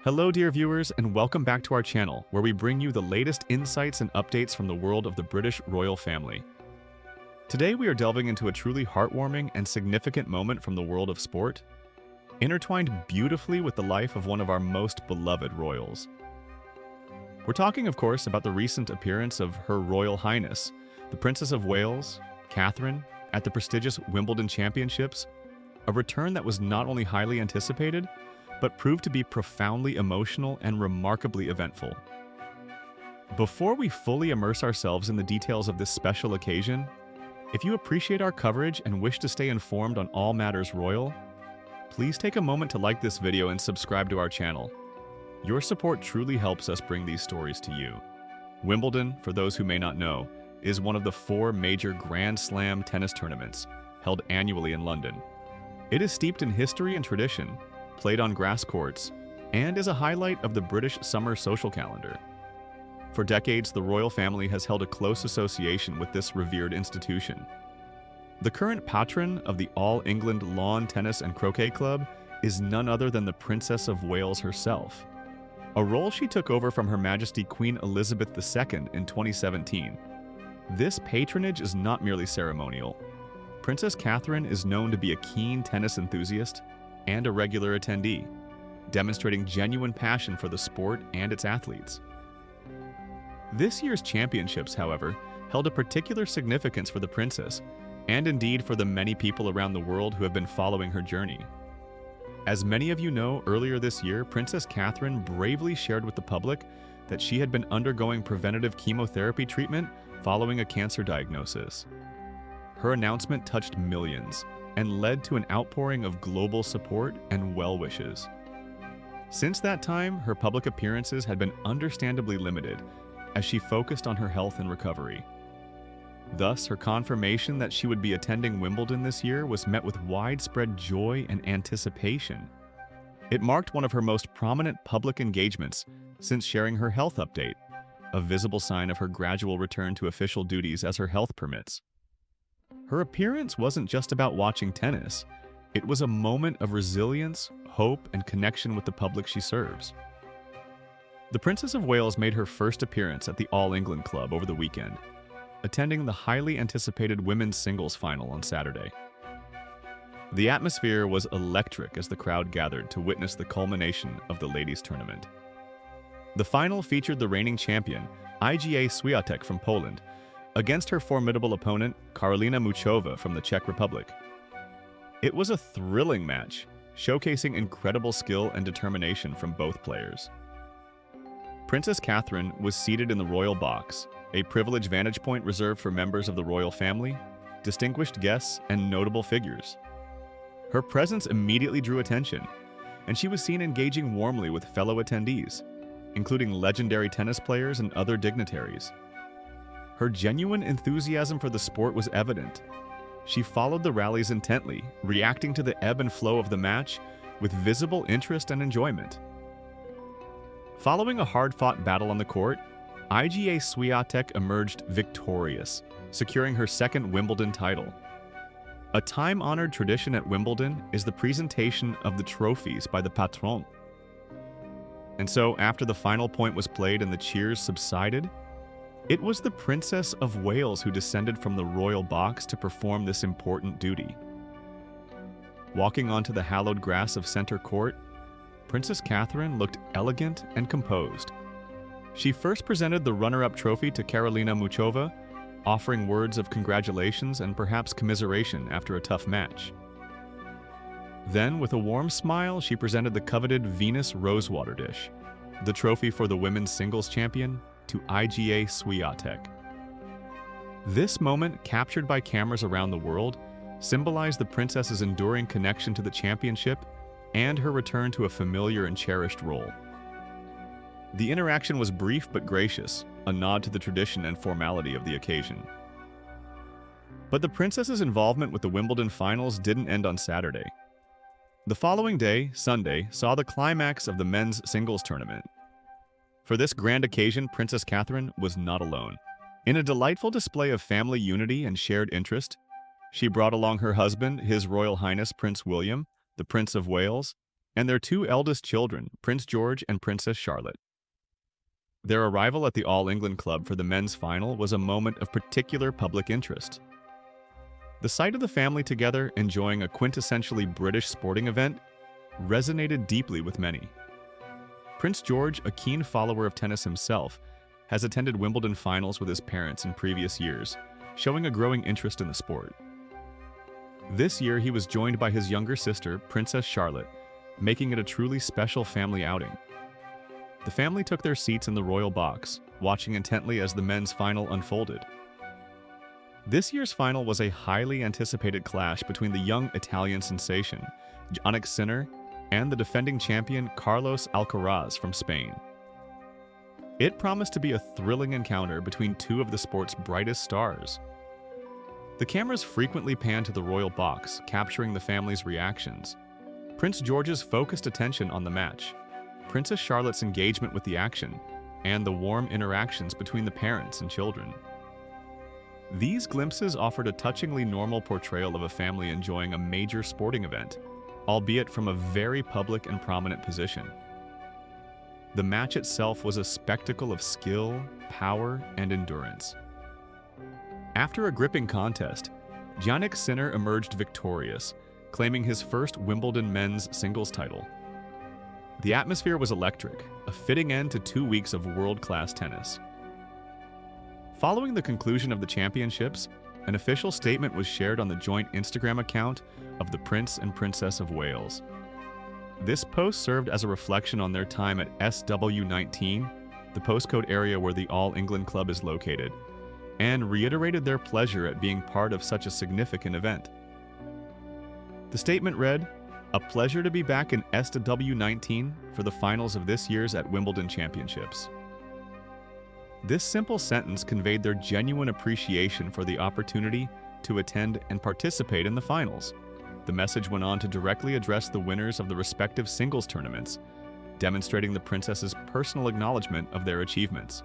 Hello, dear viewers, and welcome back to our channel, where we bring you the latest insights and updates from the world of the British royal family. Today, we are delving into a truly heartwarming and significant moment from the world of sport, intertwined beautifully with the life of one of our most beloved royals. We're talking, of course, about the recent appearance of Her Royal Highness, the Princess of Wales, Catherine, at the prestigious Wimbledon Championships, a return that was not only highly anticipated, but proved to be profoundly emotional and remarkably eventful. Before we fully immerse ourselves in the details of this special occasion, if you appreciate our coverage and wish to stay informed on all matters royal, please take a moment to like this video and subscribe to our channel. Your support truly helps us bring these stories to you. Wimbledon, for those who may not know, is one of the 4 major Grand Slam tennis tournaments held annually in London. It is steeped in history and tradition, played on grass courts, and is a highlight of the British summer social calendar. For decades, the royal family has held a close association with this revered institution. The current patron of the All England Lawn Tennis and Croquet Club is none other than the Princess of Wales herself, a role she took over from Her Majesty Queen Elizabeth II in 2017. This patronage is not merely ceremonial. Princess Catherine is known to be a keen tennis enthusiast and a regular attendee, demonstrating genuine passion for the sport and its athletes. This year's championships, however, held a particular significance for the princess, and indeed for the many people around the world who have been following her journey. As many of you know, earlier this year, Princess Catherine bravely shared with the public that she had been undergoing preventative chemotherapy treatment following a cancer diagnosis. Her announcement touched millions and led to an outpouring of global support and well wishes. Since that time, her public appearances had been understandably limited as she focused on her health and recovery. Thus, her confirmation that she would be attending Wimbledon this year was met with widespread joy and anticipation. It marked one of her most prominent public engagements since sharing her health update, a visible sign of her gradual return to official duties as her health permits. Her appearance wasn't just about watching tennis. It was a moment of resilience, hope, and connection with the public she serves. The Princess of Wales made her first appearance at the All England Club over the weekend, attending the highly anticipated women's singles final on Saturday. The atmosphere was electric as the crowd gathered to witness the culmination of the ladies' tournament. The final featured the reigning champion, Iga Swiatek from Poland, against her formidable opponent, Karolina Muchova from the Czech Republic. It was a thrilling match, showcasing incredible skill and determination from both players. Princess Catherine was seated in the royal box, a privileged vantage point reserved for members of the royal family, distinguished guests, and notable figures. Her presence immediately drew attention, and she was seen engaging warmly with fellow attendees, including legendary tennis players and other dignitaries. Her genuine enthusiasm for the sport was evident. She followed the rallies intently, reacting to the ebb and flow of the match with visible interest and enjoyment. Following a hard-fought battle on the court, Iga Swiatek emerged victorious, securing her second Wimbledon title. A time-honored tradition at Wimbledon is the presentation of the trophies by the patron. And so, after the final point was played and the cheers subsided, it was the Princess of Wales who descended from the royal box to perform this important duty. Walking onto the hallowed grass of Centre Court, Princess Catherine looked elegant and composed. She first presented the runner-up trophy to Karolina Muchova, offering words of congratulations and perhaps commiseration after a tough match. Then, with a warm smile, she presented the coveted Venus Rosewater dish, the trophy for the women's singles champion, to Iga Swiatek. This moment, captured by cameras around the world, symbolized the princess's enduring connection to the championship and her return to a familiar and cherished role. The interaction was brief but gracious, a nod to the tradition and formality of the occasion. But the princess's involvement with the Wimbledon finals didn't end on Saturday. The following day, Sunday, saw the climax of the men's singles tournament. For this grand occasion, Princess Catherine was not alone. In a delightful display of family unity and shared interest, she brought along her husband, His Royal Highness Prince William, the Prince of Wales, and their two eldest children, Prince George and Princess Charlotte. Their arrival at the All England Club for the men's final was a moment of particular public interest. The sight of the family together enjoying a quintessentially British sporting event resonated deeply with many. Prince George, a keen follower of tennis himself, has attended Wimbledon finals with his parents in previous years, showing a growing interest in the sport. This year, he was joined by his younger sister, Princess Charlotte, making it a truly special family outing. The family took their seats in the royal box, watching intently as the men's final unfolded. This year's final was a highly anticipated clash between the young Italian sensation, Jannik Sinner, and the defending champion Carlos Alcaraz from Spain. It promised to be a thrilling encounter between two of the sport's brightest stars. The cameras frequently panned to the royal box, capturing the family's reactions. Prince George's focused attention on the match, Princess Charlotte's engagement with the action, and the warm interactions between the parents and children. These glimpses offered a touchingly normal portrayal of a family enjoying a major sporting event, albeit from a very public and prominent position. The match itself was a spectacle of skill, power, and endurance. After a gripping contest, Jannik Sinner emerged victorious, claiming his first Wimbledon men's singles title. The atmosphere was electric, a fitting end to 2 weeks of world-class tennis. Following the conclusion of the championships, an official statement was shared on the joint Instagram account of the Prince and Princess of Wales. This post served as a reflection on their time at SW19, the postcode area where the All England Club is located, and reiterated their pleasure at being part of such a significant event. The statement read, "A pleasure to be back in SW19 for the finals of this year's at Wimbledon Championships." This simple sentence conveyed their genuine appreciation for the opportunity to attend and participate in the finals. The message went on to directly address the winners of the respective singles tournaments, demonstrating the princess's personal acknowledgement of their achievements.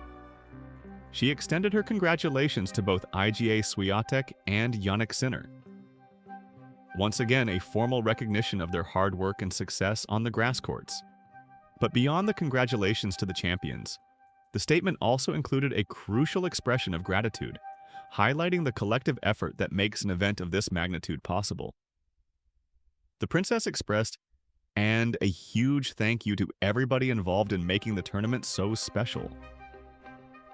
She extended her congratulations to both Iga Swiatek and Jannik Sinner. Once again, a formal recognition of their hard work and success on the grass courts. But beyond the congratulations to the champions, the statement also included a crucial expression of gratitude, highlighting the collective effort that makes an event of this magnitude possible. The princess expressed, "And a huge thank you to everybody involved in making the tournament so special."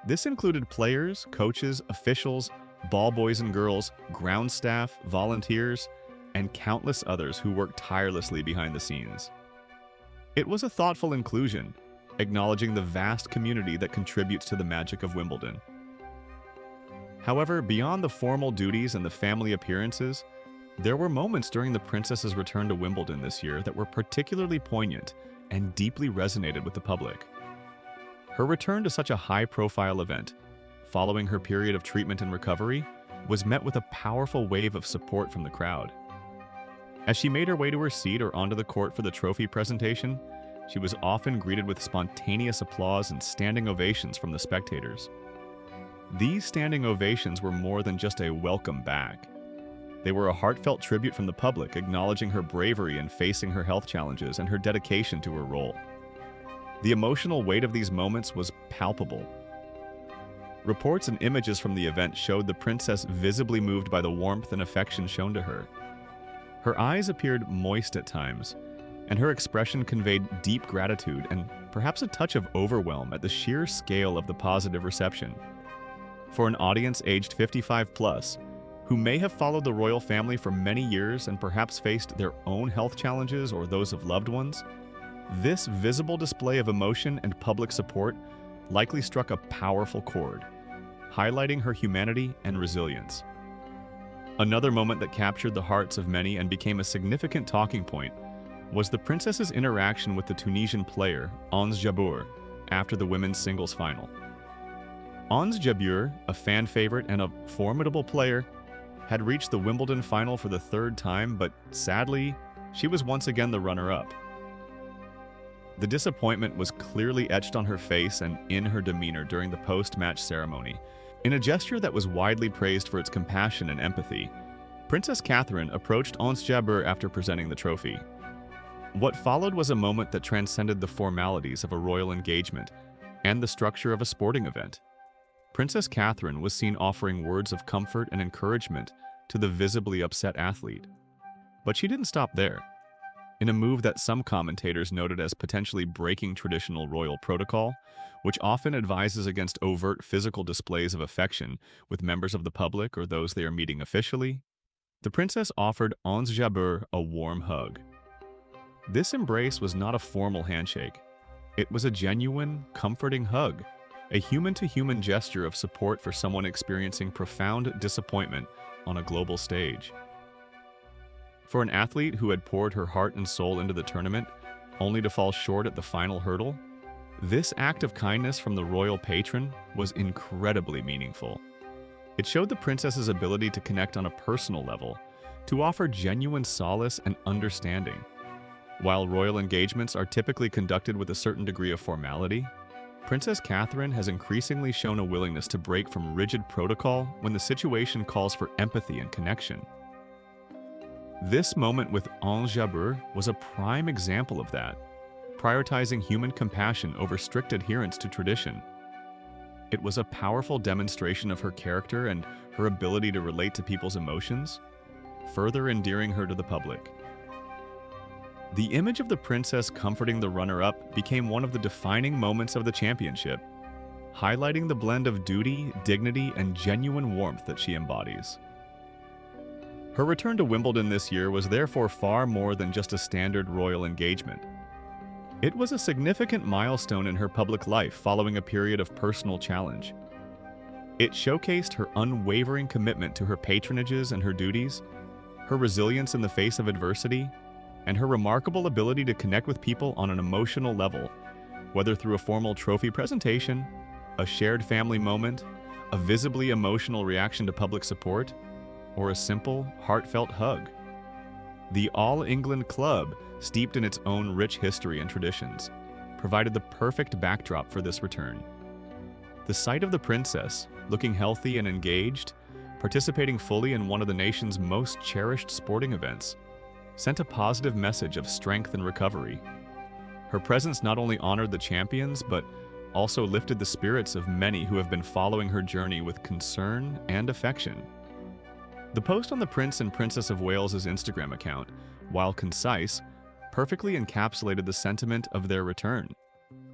This included players, coaches, officials, ball boys and girls, ground staff, volunteers, and countless others who worked tirelessly behind the scenes. It was a thoughtful inclusion, acknowledging the vast community that contributes to the magic of Wimbledon. However, beyond the formal duties and the family appearances, there were moments during the princess's return to Wimbledon this year that were particularly poignant and deeply resonated with the public. Her return to such a high-profile event, following her period of treatment and recovery, was met with a powerful wave of support from the crowd. As she made her way to her seat or onto the court for the trophy presentation, she was often greeted with spontaneous applause and standing ovations from the spectators. These standing ovations were more than just a welcome back. They were a heartfelt tribute from the public, acknowledging her bravery in facing her health challenges and her dedication to her role. The emotional weight of these moments was palpable. Reports and images from the event showed the princess visibly moved by the warmth and affection shown to her. Her eyes appeared moist at times, and her expression conveyed deep gratitude and perhaps a touch of overwhelm at the sheer scale of the positive reception. For an audience aged 55 plus, who may have followed the royal family for many years and perhaps faced their own health challenges or those of loved ones, this visible display of emotion and public support likely struck a powerful chord, highlighting her humanity and resilience. Another moment that captured the hearts of many and became a significant talking point was the princess's interaction with the Tunisian player, Ons Jabeur, after the women's singles final. Ons Jabeur, a fan favorite and a formidable player, had reached the Wimbledon final for the third time, but sadly, she was once again the runner-up. The disappointment was clearly etched on her face and in her demeanor during the post-match ceremony. In a gesture that was widely praised for its compassion and empathy, Princess Catherine approached Ons Jabeur after presenting the trophy. What followed was a moment that transcended the formalities of a royal engagement and the structure of a sporting event. Princess Catherine was seen offering words of comfort and encouragement to the visibly upset athlete. But she didn't stop there. In a move that some commentators noted as potentially breaking traditional royal protocol, which often advises against overt physical displays of affection with members of the public or those they are meeting officially, the princess offered Ons Jabeur a warm hug. This embrace was not a formal handshake. It was a genuine, comforting hug, a human-to-human gesture of support for someone experiencing profound disappointment on a global stage. For an athlete who had poured her heart and soul into the tournament, only to fall short at the final hurdle, this act of kindness from the royal patron was incredibly meaningful. It showed the princess's ability to connect on a personal level, to offer genuine solace and understanding. While royal engagements are typically conducted with a certain degree of formality, Princess Catherine has increasingly shown a willingness to break from rigid protocol when the situation calls for empathy and connection. This moment with Ons Jabeur was a prime example of that, prioritizing human compassion over strict adherence to tradition. It was a powerful demonstration of her character and her ability to relate to people's emotions, further endearing her to the public. The image of the princess comforting the runner-up became one of the defining moments of the championship, highlighting the blend of duty, dignity, and genuine warmth that she embodies. Her return to Wimbledon this year was therefore far more than just a standard royal engagement. It was a significant milestone in her public life following a period of personal challenge. It showcased her unwavering commitment to her patronages and her duties, her resilience in the face of adversity, and her remarkable ability to connect with people on an emotional level, whether through a formal trophy presentation, a shared family moment, a visibly emotional reaction to public support, or a simple, heartfelt hug. The All England Club, steeped in its own rich history and traditions, provided the perfect backdrop for this return. The sight of the princess, looking healthy and engaged, participating fully in one of the nation's most cherished sporting events, sent a positive message of strength and recovery. Her presence not only honored the champions, but also lifted the spirits of many who have been following her journey with concern and affection. The post on the Prince and Princess of Wales's Instagram account, while concise, perfectly encapsulated the sentiment of their return.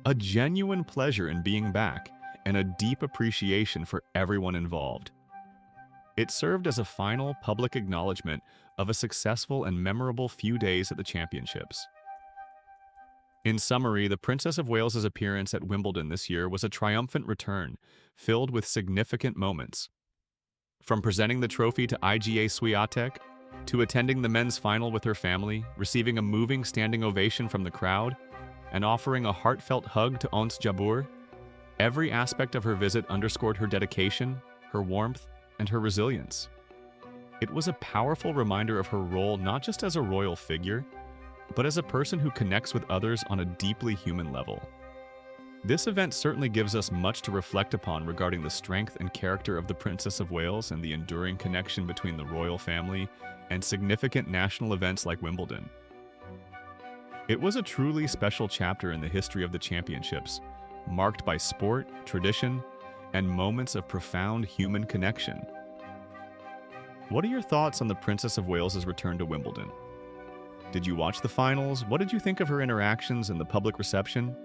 A genuine pleasure in being back, and a deep appreciation for everyone involved. It served as a final public acknowledgement of a successful and memorable few days at the championships. In summary, the Princess of Wales's appearance at Wimbledon this year was a triumphant return, filled with significant moments. From presenting the trophy to IGA Swiatek, to attending the men's final with her family, receiving a moving standing ovation from the crowd, and offering a heartfelt hug to Ons Jabeur, every aspect of her visit underscored her dedication, her warmth, and her resilience. It was a powerful reminder of her role not just as a royal figure, but as a person who connects with others on a deeply human level. This event certainly gives us much to reflect upon regarding the strength and character of the Princess of Wales and the enduring connection between the royal family and significant national events like Wimbledon. It was a truly special chapter in the history of the championships, marked by sport, tradition, and moments of profound human connection. What are your thoughts on the Princess of Wales's return to Wimbledon? Did you watch the finals? What did you think of her interactions and the public reception?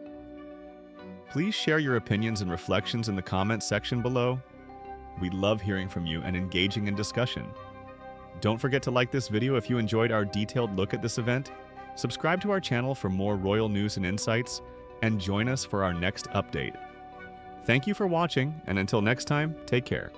Please share your opinions and reflections in the comments section below. We love hearing from you and engaging in discussion. Don't forget to like this video if you enjoyed our detailed look at this event, subscribe to our channel for more royal news and insights, and join us for our next update. Thank you for watching, and until next time, take care.